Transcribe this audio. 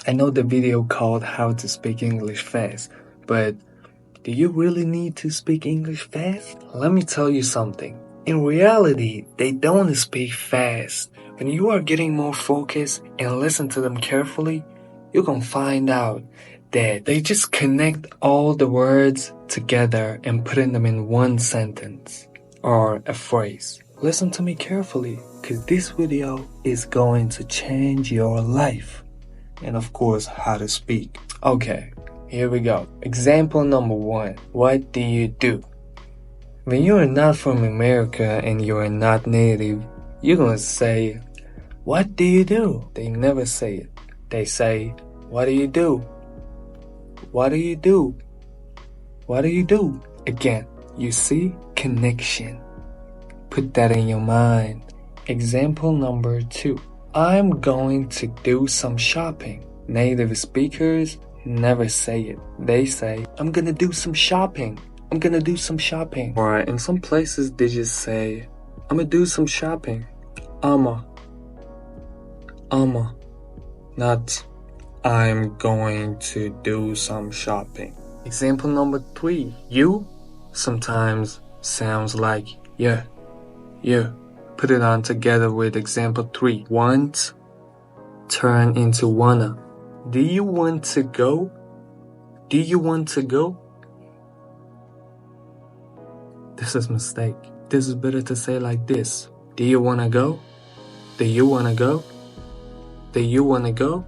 I know the video called How to Speak English Fast, but do you really need to speak English fast? Let me tell you something. In reality, they don't speak fast. When you are getting more focused and listen to them carefully, you're gonna find out that they just connect all the words together and putting them in one sentence or a phrase. Listen to me carefully, because this video is going to change your life. And of course, how to speak. Okay, here we go. Example number 1. What do you do? When you are not from America and you are not native, you're gonna say, what do you do? They never say it. They say, what do you do? What do you do? What do you do? Again, you see connection. Put that in your mind. Example number 2. I'm going to do some shopping. Native speakers never say it. They say, I'm gonna do some shopping. I'm gonna do some shopping. Or in some places, they just say, I'm gonna do some shopping. Not I'm going to do some shopping. Example number 3. You sometimes sounds like yeah. Put it on together with example 3. Want turn into wanna. Do you want to go? Do you want to go? This is a mistake. This is better to say like this. Do you wanna go? Do you wanna go? Do you wanna go?